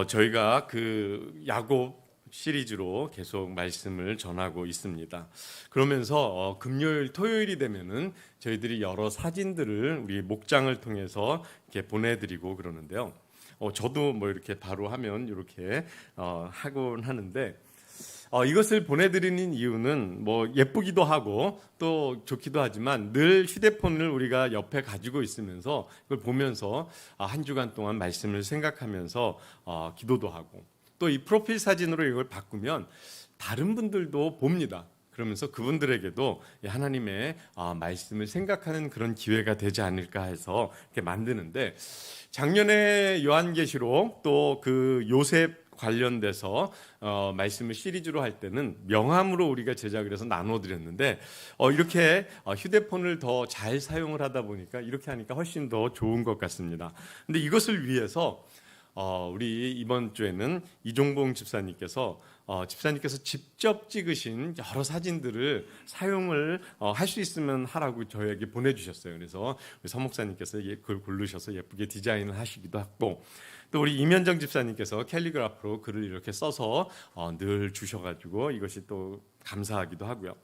저희가 그 야곱 시리즈로 계속 말씀을 전하고 있습니다. 그러면서 금요일, 토요일이 되면은 저희들이 여러 사진들을 우리 목장을 통해서 이렇게 보내드리고 그러는데요. 저도 뭐 이렇게 바로 하면 이렇게 하곤 하는데 이것을 보내드리는 이유는 뭐 예쁘기도 하고 또 좋기도 하지만 늘 휴대폰을 우리가 옆에 가지고 있으면서 이걸 보면서 한 주간 동안 말씀을 생각하면서 기도도 하고 또 이 프로필 사진으로 이걸 바꾸면 다른 분들도 봅니다. 그러면서 그분들에게도 하나님의 말씀을 생각하는 그런 기회가 되지 않을까 해서 이렇게 만드는데, 작년에 요한계시록 또 그 요셉 관련돼서 말씀을 시리즈로 할 때는 명함으로 우리가 제작을 해서 나눠드렸는데 이렇게 휴대폰을 더 잘 사용을 하다 보니까 이렇게 하니까 훨씬 더 좋은 것 같습니다. 근데 이것을 위해서 우리 이번 주에는 이종봉 집사님께서 직접 찍으신 여러 사진들을 사용을 할 수 있으면 하라고 저에게 보내주셨어요. 그래서 우리 서 목사님께서 그걸 고르셔서 예쁘게 디자인을 하시기도 하고, 또 우리 이면정 집사님께서 캘리그라프로 글을 이렇게 써서 늘 주셔가지고 이것이 또 감사하기도 하고요.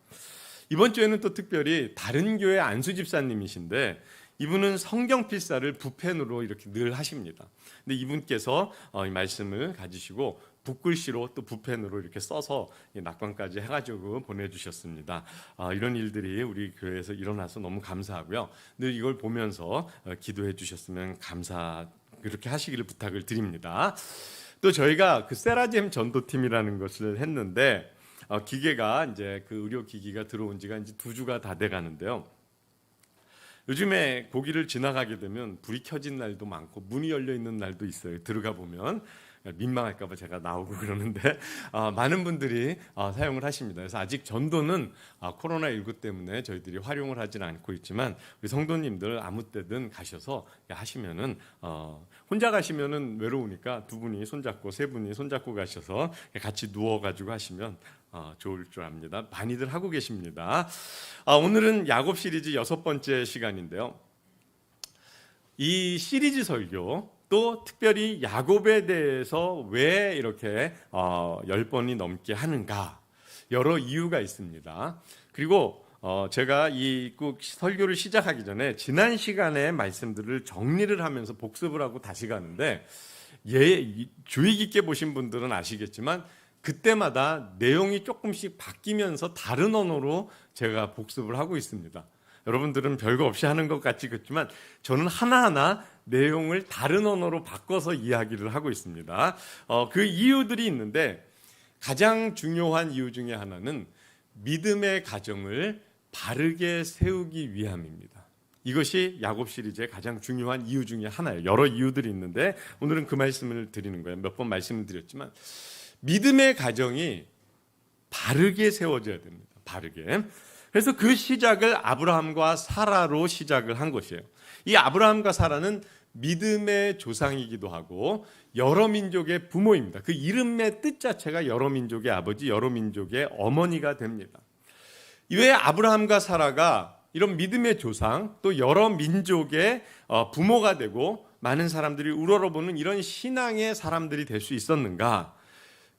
이번 주에는 또 특별히 다른 교회 안수 집사님이신데 이분은 성경 필사를 붓펜으로 이렇게 늘 하십니다. 근데 이분께서 이 말씀을 가지시고 붓글씨로 또 붓펜으로 이렇게 써서 낙관까지 해가지고 보내주셨습니다. 이런 일들이 우리 교회에서 일어나서 너무 감사하고요. 늘 이걸 보면서 기도해 주셨으면 그렇게 하시기를 부탁을 드립니다. 또 저희가 그 세라젬 전도팀이라는 것을 했는데 기계가 이제 그 의료 기기가 들어온 지가 이제 2주가 다 돼 가는데요. 요즘에 고기를 지나가게 되면 불이 켜진 날도 많고 문이 열려 있는 날도 있어요. 들어가 보면 민망할까 봐 제가 나오고 그러는데 많은 분들이 사용을 하십니다. 그래서 아직 전도는 코로나19 때문에 저희들이 활용을 하지는 않고 있지만 우리 성도님들 아무 때든 가셔서 하시면은 혼자 가시면은 외로우니까 2분이 손잡고 3분이 손잡고 가셔서 같이 누워가지고 하시면 좋을 줄 압니다. 많이들 하고 계십니다. 오늘은 야곱 시리즈 6번째 시간인데요. 이 시리즈 설교 또 특별히 야곱에 대해서 왜 이렇게 10번이 넘게 하는가, 여러 이유가 있습니다. 그리고 제가 이 설교를 시작하기 전에 지난 시간의 말씀들을 정리를 하면서 복습을 하고 다시 가는데 주의 깊게 보신 분들은 아시겠지만 그때마다 내용이 조금씩 바뀌면서 다른 언어로 제가 복습을 하고 있습니다. 여러분들은 별거 없이 하는 것 같지 그렇지만 저는 하나하나 내용을 다른 언어로 바꿔서 이야기를 하고 있습니다. 그 이유들이 있는데 가장 중요한 이유 중에 하나는 믿음의 가정을 바르게 세우기 위함입니다. 이것이 야곱 시리즈의 가장 중요한 이유 중에 하나예요. 여러 이유들이 있는데 오늘은 그 말씀을 드리는 거예요. 몇 번 말씀을 드렸지만 믿음의 가정이 바르게 세워져야 됩니다. 바르게. 그래서 그 시작을 아브라함과 사라로 시작을 한 것이에요. 이 아브라함과 사라는 믿음의 조상이기도 하고 여러 민족의 부모입니다. 그 이름의 뜻 자체가 여러 민족의 아버지, 여러 민족의 어머니가 됩니다. 왜 아브라함과 사라가 이런 믿음의 조상, 또 여러 민족의 부모가 되고 많은 사람들이 우러러보는 이런 신앙의 사람들이 될 수 있었는가?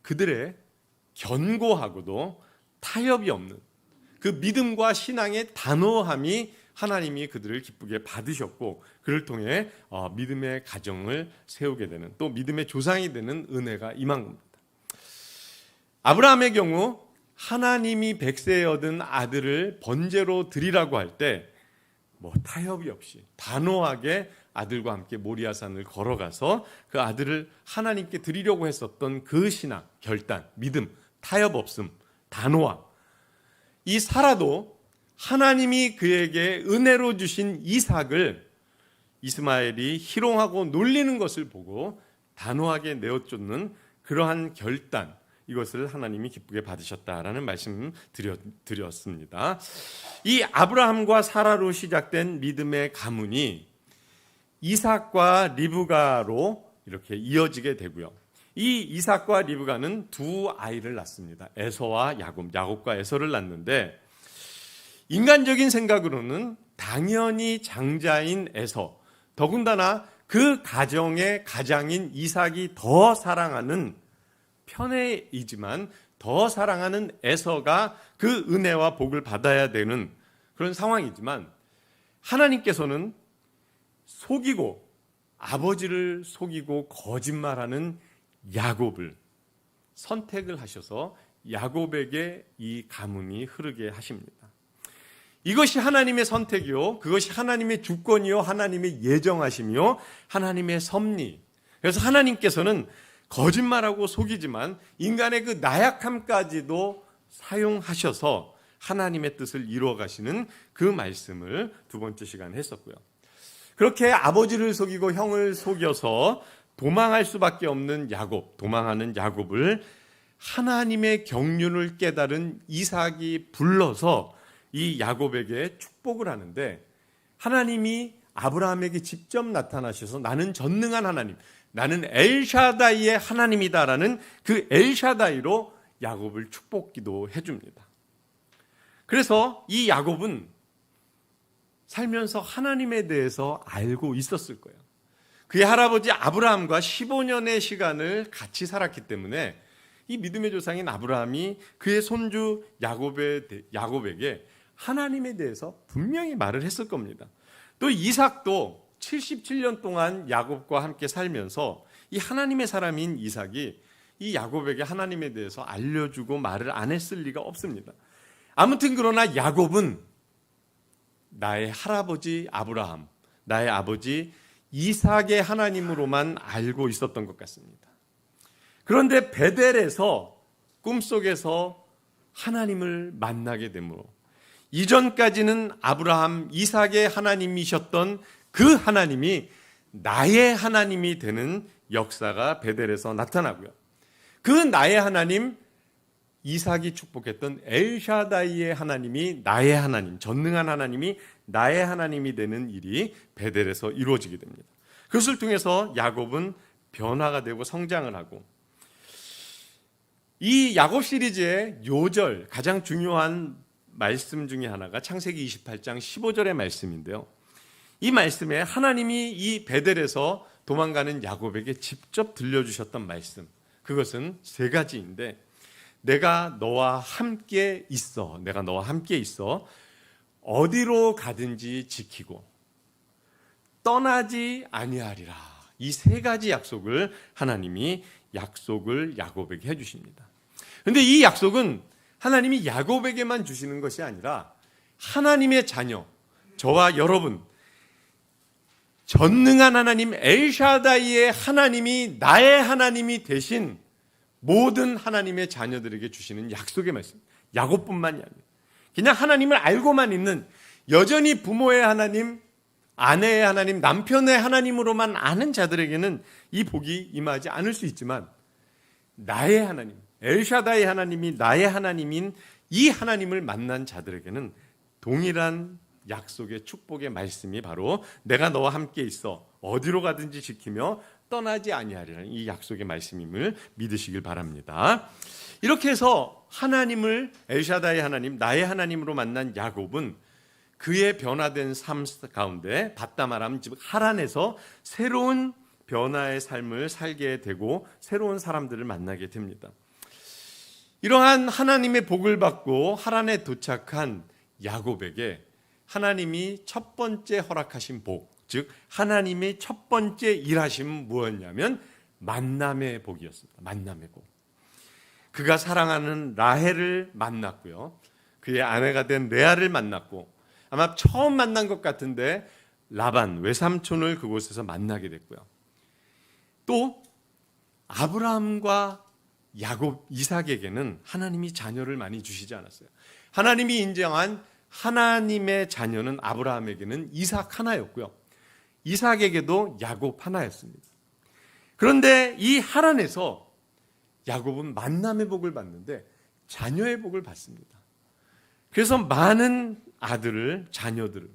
그들의 견고하고도 타협이 없는 그 믿음과 신앙의 단호함이 하나님이 그들을 기쁘게 받으셨고 그를 통해 믿음의 가정을 세우게 되는, 또 믿음의 조상이 되는 은혜가 임한 겁니다. 아브라함의 경우 하나님이 백세에 얻은 아들을 번제로 드리라고 할 때 타협이 없이 단호하게 아들과 함께 모리아산을 걸어가서 그 아들을 하나님께 드리려고 했었던 그 신앙, 결단, 믿음, 타협 없음, 단호함. 이 사라도 하나님이 그에게 은혜로 주신 이삭을 이스마엘이 희롱하고 놀리는 것을 보고 단호하게 내어쫓는 그러한 결단, 이것을 하나님이 기쁘게 받으셨다라는 말씀 드렸습니다. 이 아브라함과 사라로 시작된 믿음의 가문이 이삭과 리브가로 이렇게 이어지게 되고요. 이 이삭과 리브가는 2 아이를 낳습니다. 에서와 야곱, 야곱과 에서를 낳는데 인간적인 생각으로는 당연히 장자인 에서, 더군다나 그 가정의 가장인 이삭이 더 사랑하는 편애이지만 더 사랑하는 에서가 그 은혜와 복을 받아야 되는 그런 상황이지만 하나님께서는 속이고 아버지를 속이고 거짓말하는 야곱을 선택을 하셔서 야곱에게 이 가문이 흐르게 하십니다. 이것이 하나님의 선택이요, 그것이 하나님의 주권이요, 하나님의 예정하심이요, 하나님의 섭리. 그래서 하나님께서는 거짓말하고 속이지만 인간의 그 나약함까지도 사용하셔서 하나님의 뜻을 이루어 가시는 그 말씀을 두 번째 시간에 했었고요. 그렇게 아버지를 속이고 형을 속여서 도망할 수밖에 없는 야곱, 도망하는 야곱을 하나님의 경륜을 깨달은 이삭이 불러서 이 야곱에게 축복을 하는데, 하나님이 아브라함에게 직접 나타나셔서 나는 전능한 하나님, 나는 엘샤다이의 하나님이다라는 그 엘샤다이로 야곱을 축복기도 해줍니다. 그래서 이 야곱은 살면서 하나님에 대해서 알고 있었을 거예요. 그의 할아버지 아브라함과 15년의 시간을 같이 살았기 때문에 이 믿음의 조상인 아브라함이 그의 손주 야곱에게 하나님에 대해서 분명히 말을 했을 겁니다. 또 이삭도 77년 동안 야곱과 함께 살면서 이 하나님의 사람인 이삭이 이 야곱에게 하나님에 대해서 알려주고 말을 안 했을 리가 없습니다. 아무튼 그러나 야곱은 나의 할아버지 아브라함, 나의 아버지 이삭의 하나님으로만 알고 있었던 것 같습니다. 그런데 베델에서 꿈속에서 하나님을 만나게 되므로 이전까지는 아브라함, 이삭의 하나님이셨던 그 하나님이 나의 하나님이 되는 역사가 베델에서 나타나고요. 그 나의 하나님, 이삭이 축복했던 엘샤다이의 하나님이 나의 하나님, 전능한 하나님이 나의 하나님이 되는 일이 베델에서 이루어지게 됩니다. 그것을 통해서 야곱은 변화가 되고 성장을 하고, 이 야곱 시리즈의 요절, 가장 중요한 말씀 중에 하나가 창세기 28장 15절의 말씀인데요. 이 말씀에 하나님이 이 베델에서 도망가는 야곱에게 직접 들려주셨던 말씀, 그것은 세 가지인데, 내가 너와 함께 있어, 내가 너와 함께 있어, 어디로 가든지 지키고 떠나지 아니하리라. 이 세 가지 약속을 하나님이 약속을 야곱에게 해주십니다. 그런데 이 약속은 하나님이 야곱에게만 주시는 것이 아니라 하나님의 자녀, 저와 여러분, 전능한 하나님 엘샤다이의 하나님이 나의 하나님이 되신 모든 하나님의 자녀들에게 주시는 약속의 말씀. 야곱뿐만이 아니에요. 그냥 하나님을 알고만 있는, 여전히 부모의 하나님, 아내의 하나님, 남편의 하나님으로만 아는 자들에게는 이 복이 임하지 않을 수 있지만, 나의 하나님, 엘샤다의 하나님이 나의 하나님인 이 하나님을 만난 자들에게는 동일한 약속의 축복의 말씀이 바로 내가 너와 함께 있어 어디로 가든지 지키며 떠나지 아니하리라는 이 약속의 말씀임을 믿으시길 바랍니다. 이렇게 해서 하나님을, 엘샤다의 하나님, 나의 하나님으로 만난 야곱은 그의 변화된 삶 가운데 바다마람, 즉 하란에서 새로운 변화의 삶을 살게 되고 새로운 사람들을 만나게 됩니다. 이러한 하나님의 복을 받고 하란에 도착한 야곱에게 하나님이 첫 번째 허락하신 복, 즉 하나님의 첫 번째 일하심은 무엇이냐면 만남의 복이었습니다. 만남의 복. 그가 사랑하는 라헬을 만났고요, 그의 아내가 된 레아를 만났고, 아마 처음 만난 것 같은데 라반 외삼촌을 그곳에서 만나게 됐고요. 또 아브라함과 야곱, 이삭에게는 하나님이 자녀를 많이 주시지 않았어요. 하나님이 인정한 하나님의 자녀는 아브라함에게는 이삭 하나였고요, 이삭에게도 야곱 하나였습니다. 그런데 이 하란에서 야곱은 만남의 복을 받는데 자녀의 복을 받습니다. 그래서 많은 아들을, 자녀들을,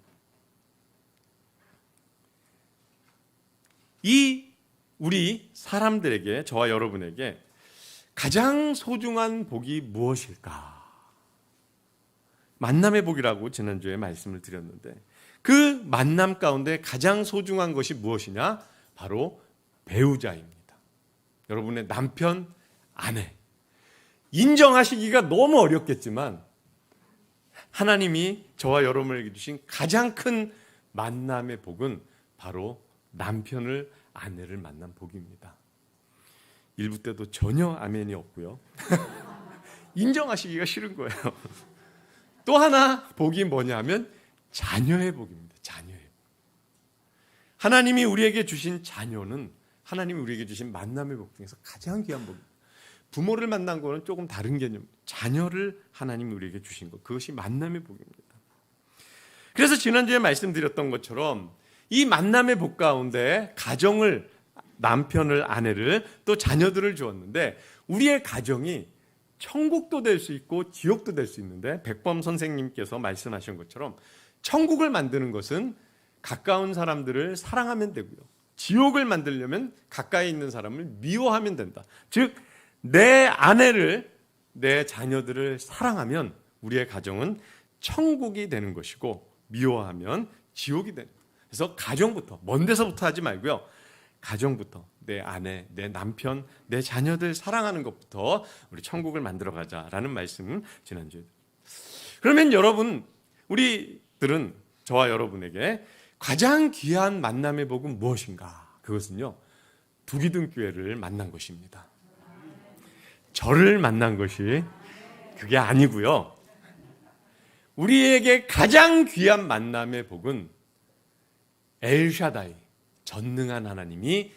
이 우리 사람들에게, 저와 여러분에게 가장 소중한 복이 무엇일까? 만남의 복이라고 지난주에 말씀을 드렸는데, 그 만남 가운데 가장 소중한 것이 무엇이냐? 바로 배우자입니다. 여러분의 남편, 아내. 인정하시기가 너무 어렵겠지만 하나님이 저와 여러분에게 주신 가장 큰 만남의 복은 바로 남편을, 아내를 만난 복입니다. 일부 때도 전혀 아멘이 없고요. 인정하시기가 싫은 거예요. 또 하나 복이 뭐냐면 자녀의 복입니다. 자녀의 복. 하나님이 우리에게 주신 자녀는 하나님이 우리에게 주신 만남의 복 중에서 가장 귀한 복입니다. 부모를 만난 거는 조금 다른 개념. 자녀를 하나님이 우리에게 주신 것, 그것이 만남의 복입니다. 그래서 지난주에 말씀드렸던 것처럼 이 만남의 복 가운데 가정을, 남편을, 아내를, 또 자녀들을 주었는데 우리의 가정이 천국도 될 수 있고 지옥도 될 수 있는데, 백범 선생님께서 말씀하신 것처럼 천국을 만드는 것은 가까운 사람들을 사랑하면 되고요, 지옥을 만들려면 가까이 있는 사람을 미워하면 된다. 즉 내 아내를, 내 자녀들을 사랑하면 우리의 가정은 천국이 되는 것이고, 미워하면 지옥이 되는 거예요. 그래서 가정부터, 먼 데서부터 하지 말고요, 가정부터 내 아내, 내 남편, 내 자녀들 사랑하는 것부터 우리 천국을 만들어 가자라는 말씀 지난주에. 그러면 여러분, 우리들은, 저와 여러분에게 가장 귀한 만남의 복은 무엇인가? 그것은요, 두기둥교회를 만난 것입니다. 저를 만난 것이 그게 아니고요, 우리에게 가장 귀한 만남의 복은 엘샤다이, 전능한 하나님이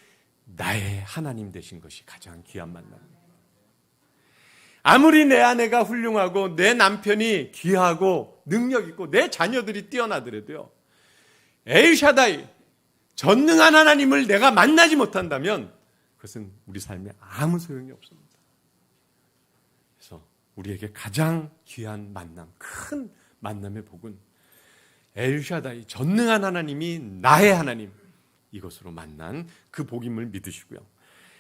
나의 하나님 되신 것이 가장 귀한 만남입니다. 아무리 내 아내가 훌륭하고 내 남편이 귀하고 능력 있고 내 자녀들이 뛰어나더라도요, 엘샤다이, 전능한 하나님을 내가 만나지 못한다면 그것은 우리 삶에 아무 소용이 없습니다. 그래서 우리에게 가장 귀한 만남, 큰 만남의 복은 엘샤다이, 전능한 하나님이 나의 하나님, 이것으로 만난 그 복임을 믿으시고요,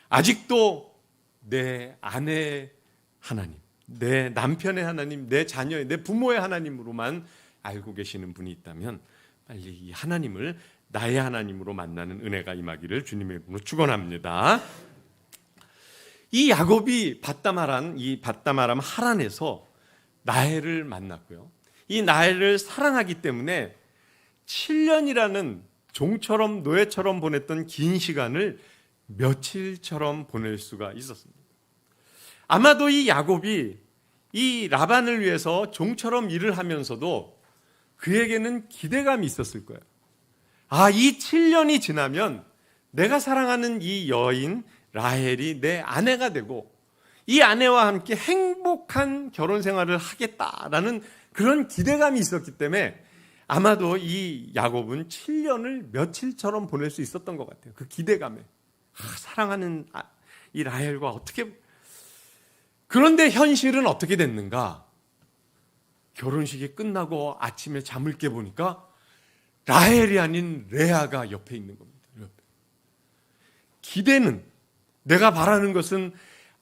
아직도 내 아내의 하나님, 내 남편의 하나님, 내 자녀의, 내 부모의 하나님으로만 알고 계시는 분이 있다면 빨리 이 하나님을 나의 하나님으로 만나는 은혜가 임하기를 주님의 이름으로 축원합니다. 이 야곱이 밧다마람 하란에서 라헬을 만났고요, 이 라헬을 사랑하기 때문에 7년이라는 종처럼 노예처럼 보냈던 긴 시간을 며칠처럼 보낼 수가 있었습니다. 아마도 이 야곱이 이 라반을 위해서 종처럼 일을 하면서도 그에게는 기대감이 있었을 거예요. 아, 이 7년이 지나면 내가 사랑하는 이 여인 라헬이 내 아내가 되고 이 아내와 함께 행복한 결혼 생활을 하겠다라는 그런 기대감이 있었기 때문에 아마도 이 야곱은 7년을 며칠처럼 보낼 수 있었던 것 같아요. 그 기대감에, 사랑하는 이 라헬과 어떻게. 그런데 현실은 어떻게 됐는가? 결혼식이 끝나고 아침에 잠을 깨보니까 라헬이 아닌 레아가 옆에 있는 겁니다. 기대는, 내가 바라는 것은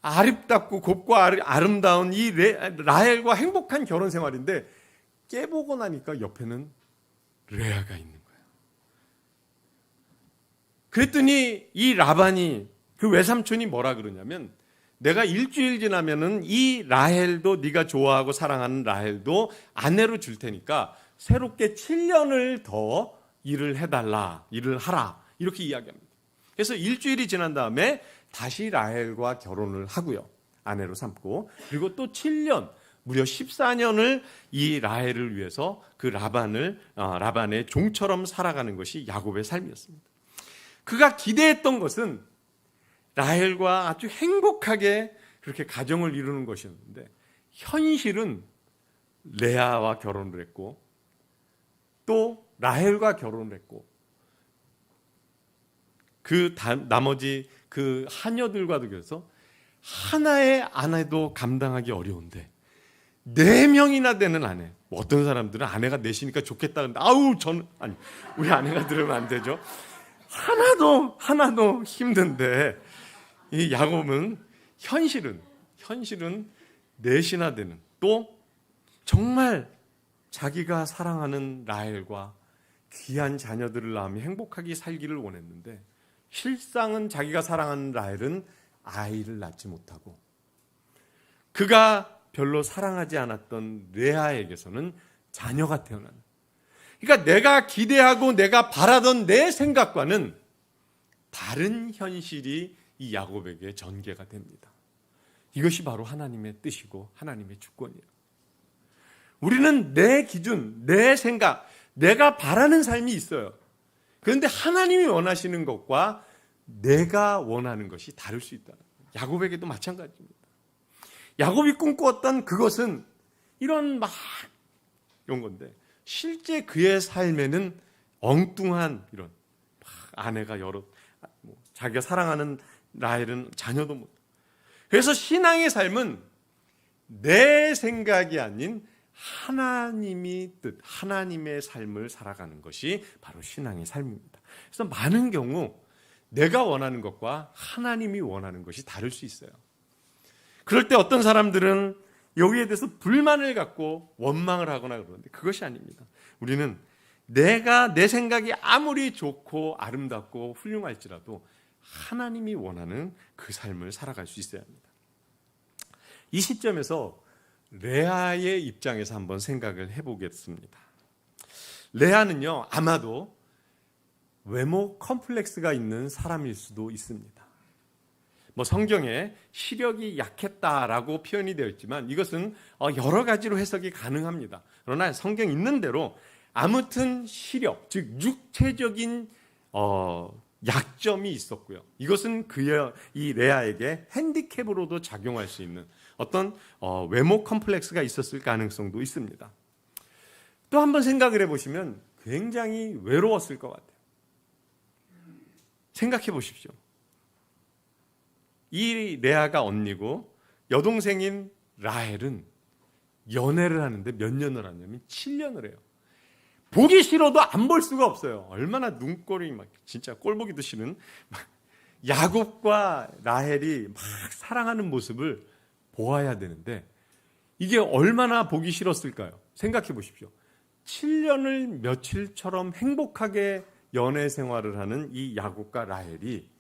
아름답고 곱고 아름다운 이 라헬과 행복한 결혼 생활인데 깨보고 나니까 옆에는 레아가 있는 거예요. 그랬더니 이 라반이, 그 외삼촌이 뭐라 그러냐면, 내가 일주일 지나면은 이 라헬도, 네가 좋아하고 사랑하는 라헬도 아내로 줄 테니까 새롭게 7년을 더 일을 해달라, 일을 하라, 이렇게 이야기합니다. 그래서 일주일이 지난 다음에 다시 라헬과 결혼을 하고요, 아내로 삼고, 그리고 또 7년, 무려 14년을 이 라헬을 위해서 그 라반의 종처럼 살아가는 것이 야곱의 삶이었습니다. 그가 기대했던 것은 라헬과 아주 행복하게 그렇게 가정을 이루는 것이었는데, 현실은 레아와 결혼을 했고 또 라헬과 결혼을 했고, 나머지 그 하녀들과도, 그래서 하나의 아내도 감당하기 어려운데 4명이나 되는 아내. 어떤 사람들은 아내가 넷이니까 좋겠다 근데 아니, 우리 아내가 들으면 안 되죠. 하나도 힘든데 이 야곱은 현실은 넷이나 되는, 또 정말 자기가 사랑하는 라헬과 귀한 자녀들을 낳으며 행복하게 살기를 원했는데 실상은 자기가 사랑하는 라헬은 아이를 낳지 못하고 그가 별로 사랑하지 않았던 레아에게서는 자녀가 태어나는, 그러니까 내가 기대하고 내가 바라던 내 생각과는 다른 현실이 이 야곱에게 전개가 됩니다. 이것이 바로 하나님의 뜻이고 하나님의 주권이에요. 우리는 내 기준, 내 생각, 내가 바라는 삶이 있어요. 그런데 하나님이 원하시는 것과 내가 원하는 것이 다를 수 있다. 야곱에게도 마찬가지입니다. 야곱이 꿈꾸었던 그것은 이런 건데 실제 그의 삶에는 엉뚱한 이런 아내가 여러, 자기가 사랑하는 라헬은 자녀도 못. 그래서 신앙의 삶은 내 생각이 아닌 하나님이 뜻, 하나님의 삶을 살아가는 것이 바로 신앙의 삶입니다. 그래서 많은 경우 내가 원하는 것과 하나님이 원하는 것이 다를 수 있어요. 그럴 때 어떤 사람들은 여기에 대해서 불만을 갖고 원망을 하거나 그러는데 그것이 아닙니다. 우리는 내가 내 생각이 아무리 좋고 아름답고 훌륭할지라도 하나님이 원하는 그 삶을 살아갈 수 있어야 합니다. 이 시점에서 레아의 입장에서 한번 생각을 해보겠습니다. 레아는요, 아마도 외모 컴플렉스가 있는 사람일 수도 있습니다. 성경에 시력이 약했다라고 표현이 되어 있지만 이것은 여러 가지로 해석이 가능합니다. 그러나 성경 있는 대로 아무튼 시력, 즉 육체적인 약점이 있었고요. 이것은 이 레아에게 핸디캡으로도 작용할 수 있는 어떤 외모 컴플렉스가 있었을 가능성도 있습니다. 또 한번 생각을 해보시면 굉장히 외로웠을 것 같아요. 생각해 보십시오. 이 레아가 언니고 여동생인 라헬은 연애를 하는데 몇 년을 하냐면 7년을 해요. 보기 싫어도 안 볼 수가 없어요. 얼마나 눈꼴이 진짜 꼴 보기도 싫은 야곱과 라헬이 사랑하는 모습을 보아야 되는데 이게 얼마나 보기 싫었을까요? 생각해 보십시오. 7년을 며칠처럼 행복하게 연애 생활을 하는 이 야곱과 라헬이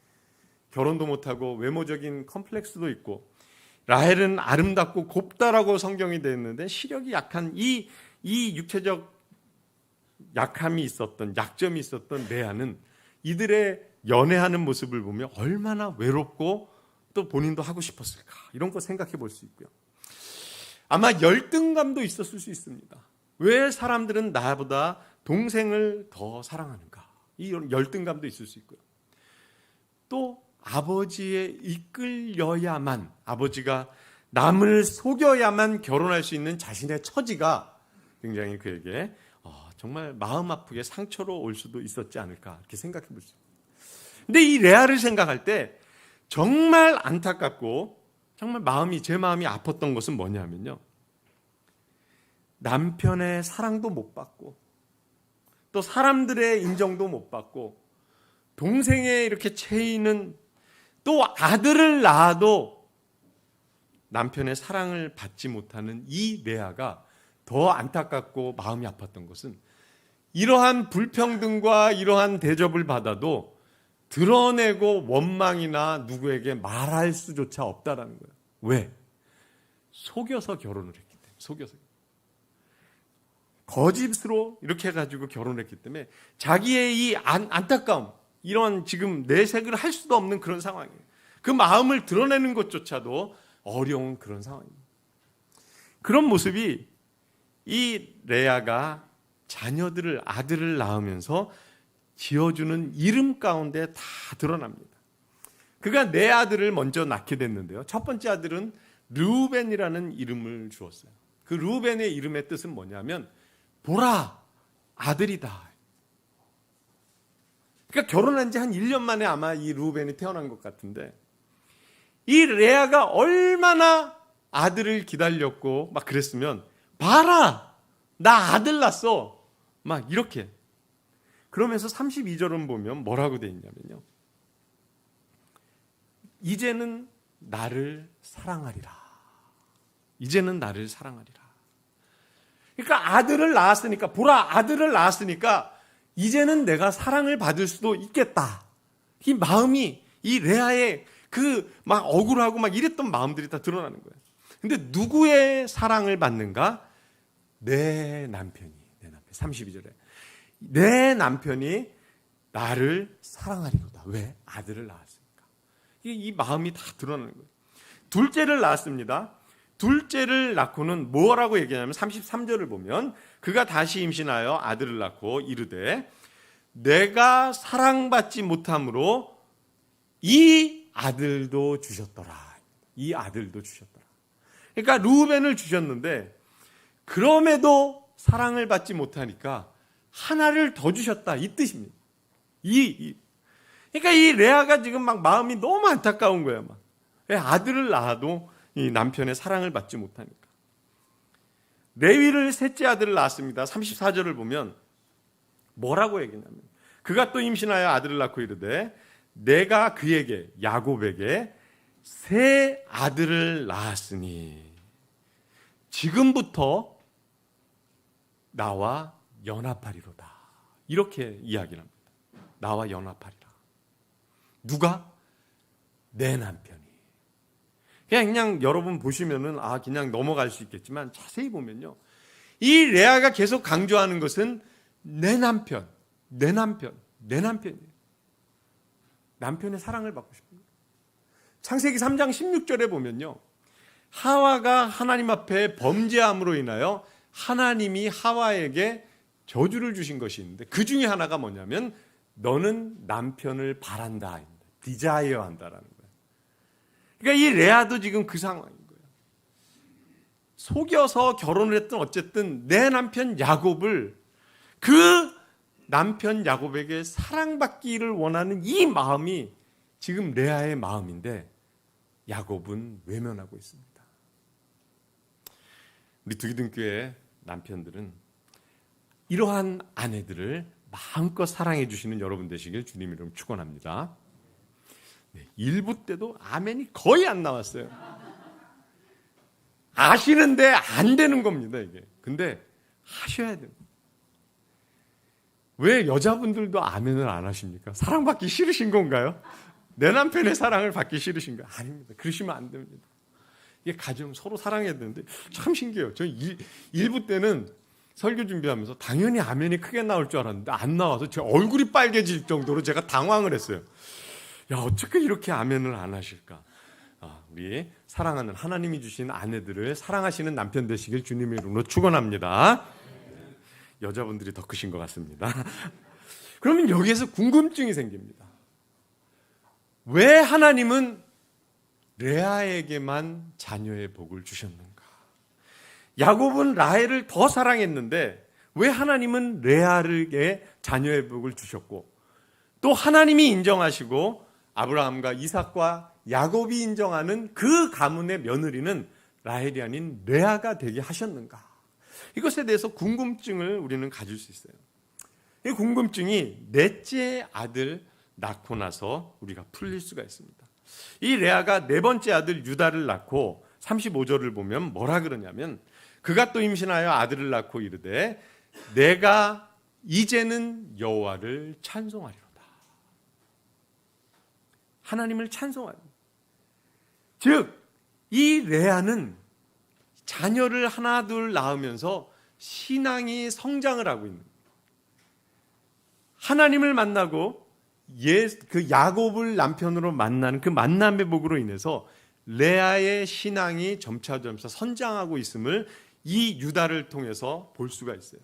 결혼도 못하고 외모적인 컴플렉스도 있고 라헬은 아름답고 곱다라고 성경이 되어 있는데 시력이 약한 이 육체적 약함이 있었던, 약점이 있었던 레아는 이들의 연애하는 모습을 보며 얼마나 외롭고 또 본인도 하고 싶었을까, 이런 거 생각해 볼 수 있고요. 아마 열등감도 있었을 수 있습니다. 왜 사람들은 나보다 동생을 더 사랑하는가, 이런 열등감도 있을 수 있고요. 또 아버지에 이끌려야만, 아버지가 남을 속여야만 결혼할 수 있는 자신의 처지가 굉장히 그에게 정말 마음 아프게 상처로 올 수도 있었지 않을까, 이렇게 생각해 볼 수 있습니다. 근데 이 레아를 생각할 때 정말 안타깝고 정말 제 마음이 아팠던 것은 뭐냐면요, 남편의 사랑도 못 받고 또 사람들의 인정도 못 받고 동생에 이렇게 채이는, 또 아들을 낳아도 남편의 사랑을 받지 못하는 이 레아가 더 안타깝고 마음이 아팠던 것은 이러한 불평등과 이러한 대접을 받아도 드러내고 원망이나 누구에게 말할 수조차 없다라는 거예요. 왜? 속여서 결혼을 했기 때문에. 속여서. 거짓으로 이렇게 해가지고 결혼했기 때문에 자기의 이 안타까움, 이런 지금 내색을 할 수도 없는 그런 상황이에요. 그 마음을 드러내는 것조차도 어려운 그런 상황입니다. 그런 모습이 이 레아가 아들을 낳으면서 지어주는 이름 가운데 다 드러납니다. 그가 네 아들을 먼저 낳게 됐는데요. 첫 번째 아들은 르우벤이라는 이름을 주었어요. 그 르우벤의 이름의 뜻은 뭐냐면 보라, 아들이다. 그러니까 결혼한 지 한 1년 만에 아마 이 르우벤이 태어난 것 같은데, 이 레아가 얼마나 아들을 기다렸고 막 그랬으면, 봐라, 나 아들 낳았어, 막 이렇게. 그러면서 32절은 보면 뭐라고 돼 있냐면요, 이제는 나를 사랑하리라. 이제는 나를 사랑하리라. 그러니까 아들을 낳았으니까, 보라, 아들을 낳았으니까 이제는 내가 사랑을 받을 수도 있겠다. 이 마음이 이 레아의 그 막 억울하고 막 이랬던 마음들이 다 드러나는 거예요. 근데 누구의 사랑을 받는가? 내 남편이. 32절에 내 남편이 나를 사랑하리로다. 왜? 아들을 낳았으니까. 이 마음이 다 드러나는 거예요. 둘째를 낳았습니다. 둘째를 낳고는 뭐라고 얘기하냐면 33절을 보면 그가 다시 임신하여 아들을 낳고 이르되 내가 사랑받지 못함으로 이 아들도 주셨더라. 이 아들도 주셨더라. 그러니까 루벤을 주셨는데 그럼에도 사랑을 받지 못하니까 하나를 더 주셨다. 이 뜻입니다. 그러니까 이 레아가 지금 막 마음이 너무 안타까운 거야. 막. 아들을 낳아도 이 남편의 사랑을 받지 못하니까. 레위를 셋째 아들을 낳았습니다. 34절을 보면 뭐라고 얘기냐면 그가 또 임신하여 아들을 낳고 이르되 내가 그에게 야곱에게 새 아들을 낳았으니 지금부터 나와 연합하리로다. 이렇게 이야기를 합니다. 나와 연합하리라. 누가? 내 남편이. 그냥 여러분 보시면은 그냥 넘어갈 수 있겠지만 자세히 보면요. 이 레아가 계속 강조하는 것은 내 남편, 내 남편이에요. 남편의 사랑을 받고 싶은 거예요. 창세기 3장 16절에 보면요. 하와가 하나님 앞에 범죄함으로 인하여 하나님이 하와에게 저주를 주신 것이 있는데 그 중에 하나가 뭐냐면 너는 남편을 바란다. 디자이어 한다라는 거예요. 그러니까 이 레아도 지금 그 상황인 거예요. 속여서 결혼을 했든 어쨌든 내 남편 야곱을 그 남편 야곱에게 사랑받기를 원하는 이 마음이 지금 레아의 마음인데 야곱은 외면하고 있습니다. 우리 두기등교회 남편들은 이러한 아내들을 마음껏 사랑해 주시는 여러분 되시길 주님 이름 축원합니다. 1부 때도 아멘이 거의 안 나왔어요. 아시는데 안 되는 겁니다, 이게. 근데 하셔야 돼요. 왜 여자분들도 아멘을 안 하십니까? 사랑받기 싫으신 건가요? 내 남편의 사랑을 받기 싫으신가요? 아닙니다. 그러시면 안 됩니다. 이게 가정 서로 사랑해야 되는데 참 신기해요. 저희 1부 때는 설교 준비하면서 당연히 아멘이 크게 나올 줄 알았는데 안 나와서 제 얼굴이 빨개질 정도로 제가 당황을 했어요. 야, 어떻게 이렇게 아멘을 안 하실까? 우리 사랑하는 하나님이 주신 아내들을 사랑하시는 남편 되시길 주님의 이름으로 축원합니다. 여자분들이 더 크신 것 같습니다. 그러면 여기에서 궁금증이 생깁니다. 왜 하나님은 레아에게만 자녀의 복을 주셨는가? 야곱은 라헬을 더 사랑했는데 왜 하나님은 레아에게 자녀의 복을 주셨고 또 하나님이 인정하시고 아브라함과 이삭과 야곱이 인정하는 그 가문의 며느리는 라헬이 아닌 레아가 되게 하셨는가? 이것에 대해서 궁금증을 우리는 가질 수 있어요. 이 궁금증이 넷째 아들 낳고 나서 우리가 풀릴 수가 있습니다. 이 레아가 네 번째 아들 유다를 낳고 35절을 보면 뭐라 그러냐면 그가 또 임신하여 아들을 낳고 이르되 내가 이제는 여호와를 찬송하리로다. 하나님을 찬송하리. 즉, 이 레아는 자녀를 하나 둘 낳으면서 신앙이 성장을 하고 있는 거예요. 하나님을 만나고 그 야곱을 남편으로 만나는 그 만남의 복으로 인해서 레아의 신앙이 점차 선장하고 있음을 이 유다를 통해서 볼 수가 있어요.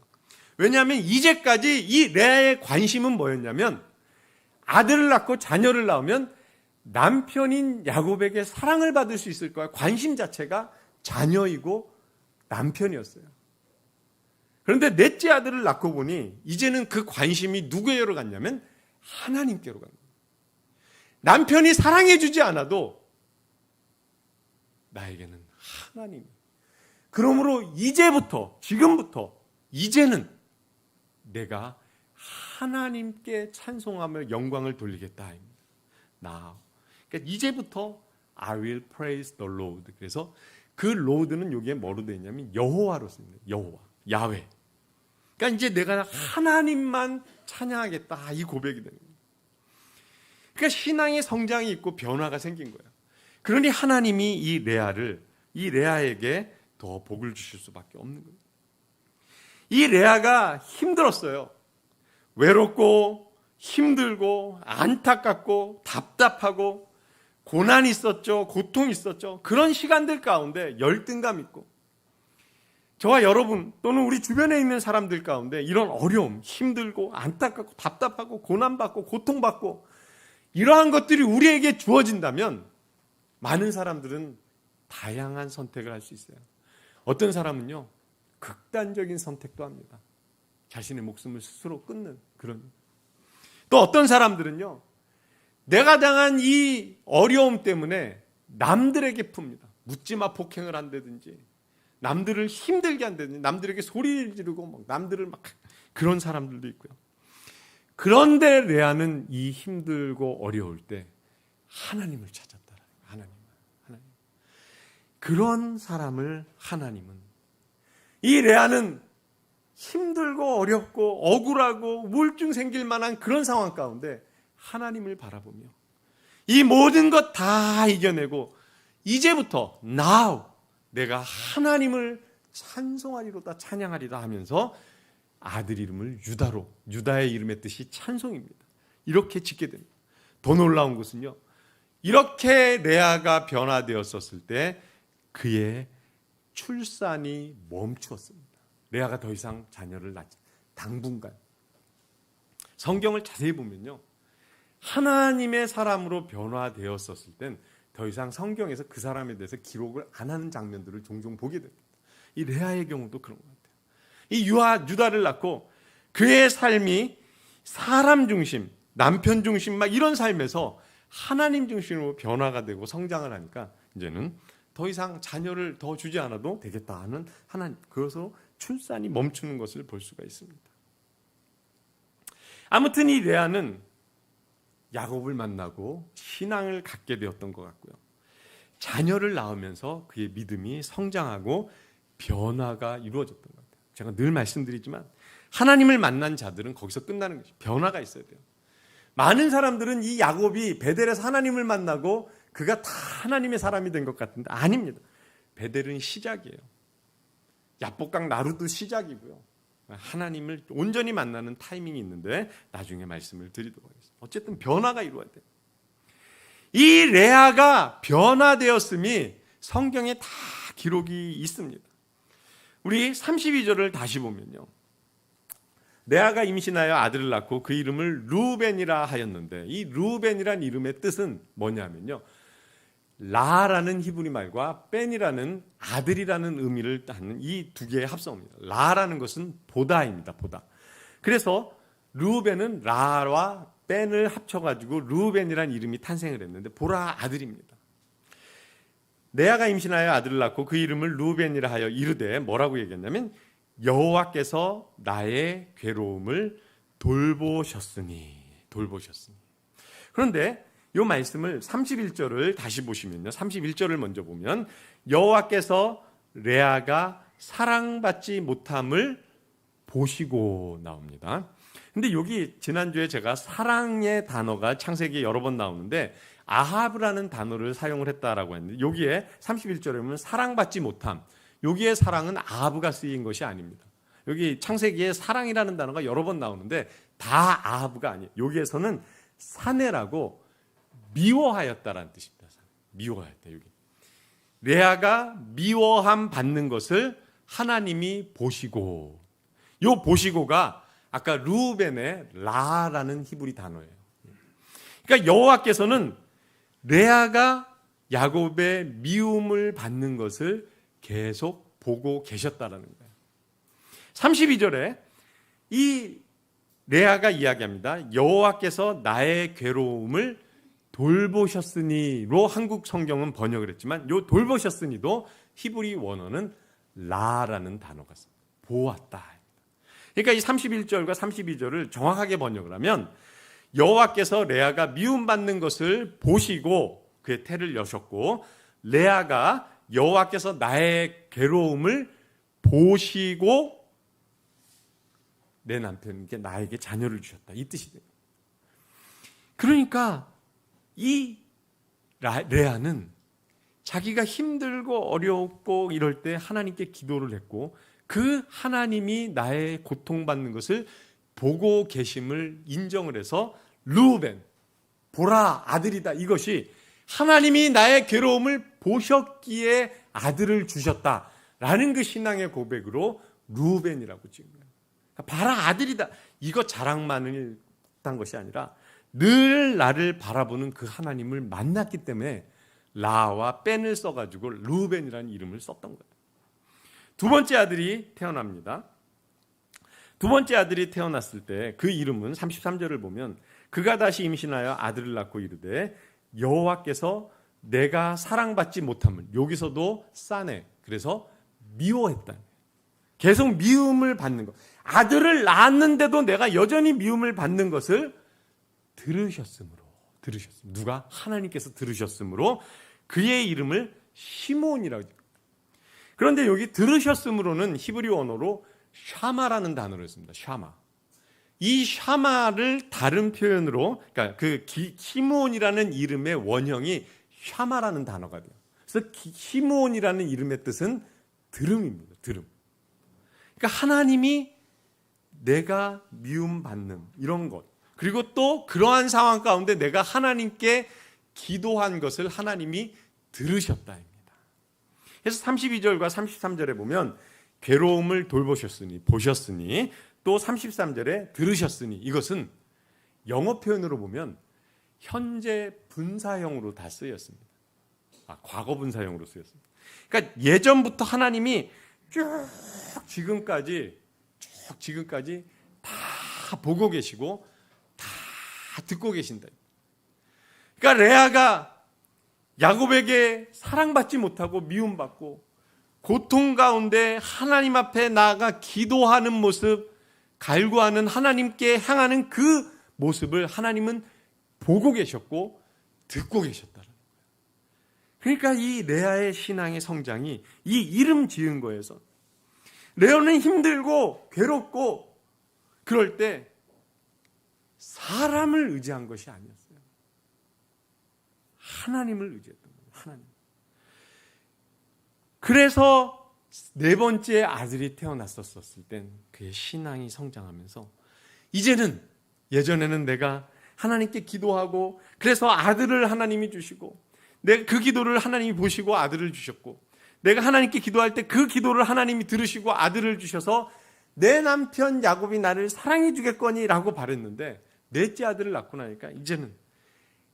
왜냐하면 이제까지 이 레아의 관심은 뭐였냐면 아들을 낳고 자녀를 낳으면 남편인 야곱에게 사랑을 받을 수 있을 거야. 관심 자체가 자녀이고 남편이었어요. 그런데 넷째 아들을 낳고 보니 이제는 그 관심이 누구에게로 갔냐면 하나님께로 간 거예요. 남편이 사랑해주지 않아도 나에게는 하나님. 그러므로 이제부터, 지금부터, 이제는 내가 하나님께 찬송하며 영광을 돌리겠다. 그러니까 이제부터 I will praise the Lord. 그래서 그 Lord는 여기에 뭐로 되어 있냐면 여호와로 씁니다. 여호와, 야훼. 그러니까 이제 내가 하나님만 찬양하겠다. 이 고백이 되는 거예요. 그러니까 신앙의 성장이 있고 변화가 생긴 거예요. 그러니 하나님이 이 레아에게 더 복을 주실 수밖에 없는 거예요. 이 레아가 힘들었어요. 외롭고 힘들고 안타깝고 답답하고 고난이 있었죠. 고통이 있었죠. 그런 시간들 가운데 열등감 있고, 저와 여러분 또는 우리 주변에 있는 사람들 가운데 이런 어려움, 힘들고 안타깝고 답답하고 고난받고 고통받고 이러한 것들이 우리에게 주어진다면 많은 사람들은 다양한 선택을 할 수 있어요. 어떤 사람은요, 극단적인 선택도 합니다. 자신의 목숨을 스스로 끊는 그런. 또 어떤 사람들은요, 내가 당한 이 어려움 때문에 남들에게 풉니다. 묻지마 폭행을 한다든지, 남들을 힘들게 한다든지, 남들에게 소리를 지르고 막 남들을 막, 그런 사람들도 있고요. 그런데 레아는 이 힘들고 어려울 때 하나님을 찾았다. 하나님. 그런 사람을 하나님은, 이 레아는 힘들고 어렵고 억울하고 우울증 생길 만한 그런 상황 가운데 하나님을 바라보며 이 모든 것 다 이겨내고 이제부터 now 내가 하나님을 찬송하리로다, 찬양하리다 하면서 아들 이름을 유다로, 유다의 이름의 뜻이 찬송입니다. 이렇게 짓게 됩니다. 더 놀라운 것은요, 이렇게 레아가 변화되었었을 때 그의 출산이 멈추었습니다. 레아가 더 이상 자녀를 낳지, 당분간. 성경을 자세히 보면요, 하나님의 사람으로 변화되었었을 땐 더 이상 성경에서 그 사람에 대해서 기록을 안 하는 장면들을 종종 보게 됩니다. 이 레아의 경우도 그런 것 같아요. 이 유다를 낳고 그의 삶이 사람 중심, 남편 중심 막 이런 삶에서 하나님 중심으로 변화가 되고 성장을 하니까 이제는 더 이상 자녀를 더 주지 않아도 되겠다 하는 하나님, 그것으로 출산이 멈추는 것을 볼 수가 있습니다. 아무튼 이 레아는 야곱을 만나고 신앙을 갖게 되었던 것 같고요. 자녀를 낳으면서 그의 믿음이 성장하고 변화가 이루어졌던 것 같아요. 제가 늘 말씀드리지만 하나님을 만난 자들은 거기서 끝나는 것이, 변화가 있어야 돼요. 많은 사람들은 이 야곱이 베델에서 하나님을 만나고 그가 다 하나님의 사람이 된 것 같은데 아닙니다. 베델은 시작이에요. 야복강 나루도 시작이고요. 하나님을 온전히 만나는 타이밍이 있는데 나중에 말씀을 드리도록 하겠습니다. 어쨌든 변화가 이루어야 돼요. 이 레아가 변화되었음이 성경에 다 기록이 있습니다. 우리 32절을 다시 보면요, 레아가 임신하여 아들을 낳고 그 이름을 루벤이라 하였는데, 이 루벤이란 이름의 뜻은 뭐냐면요, 라라는 히브리 말과 벤이라는 아들이라는 의미를 갖는 이 두 개의 합성입니다. 라라는 것은 보다입니다. 보다. 그래서 루벤은 라와 벤을 합쳐가지고 루벤이라는 이름이 탄생을 했는데, 보라 아들입니다. 레아가 임신하여 아들을 낳고 그 이름을 루벤이라 하여 이르되, 뭐라고 얘기했냐면 여호와께서 나의 괴로움을 돌보셨으니. 그런데 이 말씀을 31절을 다시 보시면요, 31절을 먼저 보면 여호와께서 레아가 사랑받지 못함을 보시고 나옵니다. 근데 여기 지난주에 제가 사랑의 단어가 창세기에 여러 번 나오는데 아하브라는 단어를 사용을 했다라고 했는데, 여기에 31절에 보면 사랑받지 못함, 여기에 사랑은 아하브가 쓰인 것이 아닙니다. 여기 창세기에 사랑이라는 단어가 여러 번 나오는데 다 아하브가 아니에요. 여기에서는 사내라고 미워하였다라는 뜻입니다. 미워하였다. 여기 레아가 미워함 받는 것을 하나님이 보시고, 요 보시고가 아까 루벤의 라라는 히브리 단어예요. 그러니까 여호와께서는 레아가 야곱의 미움을 받는 것을 계속 보고 계셨다라는 거예요. 32절에 이 레아가 이야기합니다. 여호와께서 나의 괴로움을 돌보셨으니로 한국 성경은 번역을 했지만, 요 돌보셨으니도 히브리 원어는 라라는 단어가 씁니다. 보았다. 그러니까 이 31절과 32절을 정확하게 번역을 하면 여호와께서 레아가 미움받는 것을 보시고 그의 태를 여셨고, 레아가 여호와께서 나의 괴로움을 보시고 내 남편에게 나에게 자녀를 주셨다, 이 뜻이 돼요. 그러니까 이 레아는 자기가 힘들고 어렵고 이럴 때 하나님께 기도를 했고 그 하나님이 나의 고통받는 것을 보고 계심을 인정을 해서 르우벤, 보라 아들이다. 이것이 하나님이 나의 괴로움을 보셨기에 아들을 주셨다라는 그 신앙의 고백으로 르우벤이라고 지은 거예요. 봐라 아들이다. 이거 자랑만을 한 것이 아니라 늘 나를 바라보는 그 하나님을 만났기 때문에 라와 벤을 써가지고 르우벤이라는 이름을 썼던 거예요. 두 번째 아들이 태어납니다. 두 번째 아들이 태어났을 때 그 이름은 33절을 보면 그가 다시 임신하여 아들을 낳고 이르되 여호와께서 내가 사랑받지 못함을, 여기서도 싸네, 그래서 미워했다. 계속 미움을 받는 것. 아들을 낳았는데도 내가 여전히 미움을 받는 것을 들으셨으므로. 누가? 하나님께서 들으셨으므로 그의 이름을 시몬이라고. 그런데 여기 들으셨으므로는 히브리 언어로 샤마라는 단어를 했습니다. 샤마. 이 샤마를 다른 표현으로, 그러니까 그 시몬이라는 이름의 원형이 샤마라는 단어가 돼요. 그래서 시몬이라는 이름의 뜻은 들음입니다. 들음. 그러니까 하나님이 내가 미움받는 이런 것, 그리고 또 그러한 상황 가운데 내가 하나님께 기도한 것을 하나님이 들으셨다입니다. 그래서 32절과 33절에 보면 괴로움을 돌보셨으니, 보셨으니, 또 33절에 들으셨으니, 이것은 영어 표현으로 보면 현재 분사형으로 다 쓰였습니다. 과거 분사형으로 쓰였습니다. 그러니까 예전부터 하나님이 쭉 지금까지 다 보고 계시고 다 듣고 계신다. 그러니까 레아가 야곱에게 사랑받지 못하고 미움받고 고통 가운데 하나님 앞에 나아가 기도하는 모습, 갈구하는 하나님께 향하는 그 모습을 하나님은 보고 계셨고 듣고 계셨다는 거예요. 그러니까 이 레아의 신앙의 성장이 이 이름 지은 거에서, 레아는 힘들고 괴롭고 그럴 때 사람을 의지한 것이 아니었어요. 하나님을 의지했던 거예요. 하나님. 그래서 네 번째 아들이 태어났었을 땐 그의 신앙이 성장하면서 이제는, 예전에는 내가 하나님께 기도하고 그래서 아들을 하나님이 주시고 내가 그 기도를 하나님이 보시고 아들을 주셨고, 내가 하나님께 기도할 때 그 기도를 하나님이 들으시고 아들을 주셔서 내 남편 야곱이 나를 사랑해 주겠거니라고 바랬는데, 넷째 아들을 낳고 나니까 이제는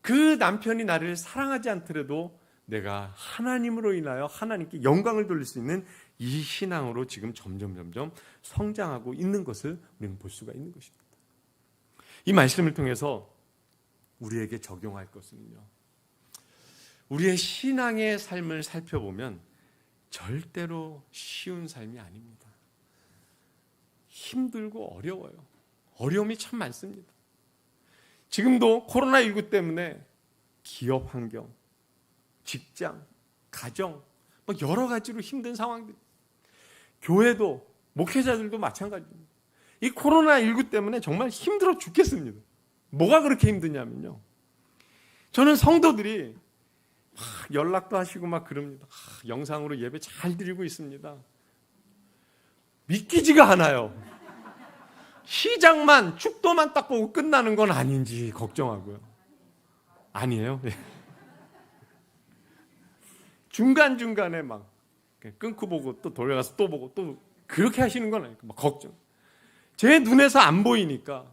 그 남편이 나를 사랑하지 않더라도 내가 하나님으로 인하여 하나님께 영광을 돌릴 수 있는 이 신앙으로 지금 점점 성장하고 있는 것을 우리는 볼 수가 있는 것입니다. 이 말씀을 통해서 우리에게 적용할 것은요, 우리의 신앙의 삶을 살펴보면 절대로 쉬운 삶이 아닙니다. 힘들고 어려워요. 어려움이 참 많습니다. 지금도 코로나19 때문에 기업 환경, 직장, 가정, 여러 가지로 힘든 상황들, 교회도, 목회자들도 마찬가지입니다. 이 코로나19 때문에 정말 힘들어 죽겠습니다. 뭐가 그렇게 힘드냐면요, 저는 성도들이 연락도 하시고 막 그럽니다. 영상으로 예배 잘 드리고 있습니다. 믿기지가 않아요. 시작만, 축도만 딱 보고 끝나는 건 아닌지 걱정하고요. 아니에요. 중간중간에 막 끊고 보고 또 돌아가서 또 보고 또 그렇게 하시는 건 아니고 막 걱정. 제 눈에서 안 보이니까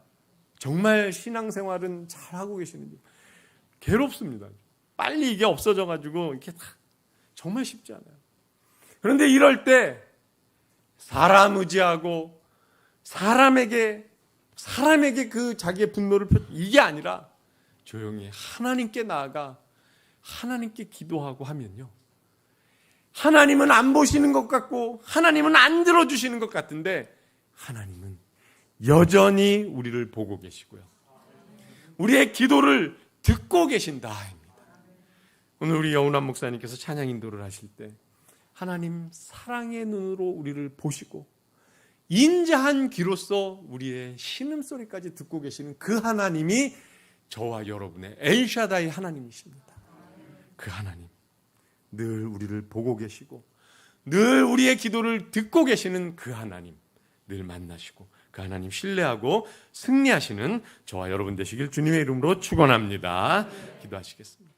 정말 신앙생활은 잘하고 계시는지 괴롭습니다. 빨리 이게 없어져가지고 이렇게 정말 쉽지 않아요. 그런데 이럴 때 사람 의지하고 사람에게 그 자기의 분노를 이게 아니라 조용히 하나님께 나아가 하나님께 기도하고 하면요, 하나님은 안 보시는 것 같고 하나님은 안 들어주시는 것 같은데 하나님은 여전히 우리를 보고 계시고요, 우리의 기도를 듣고 계신다입니다. 오늘 우리 여운환 목사님께서 찬양 인도를 하실 때 하나님 사랑의 눈으로 우리를 보시고 인자한 귀로써 우리의 신음소리까지 듣고 계시는 그 하나님이 저와 여러분의 엘샤다이 하나님이십니다. 그 하나님, 늘 우리를 보고 계시고 늘 우리의 기도를 듣고 계시는 그 하나님, 늘 만나시고 그 하나님 신뢰하고 승리하시는 저와 여러분 되시길 주님의 이름으로 축원합니다. 기도하시겠습니다.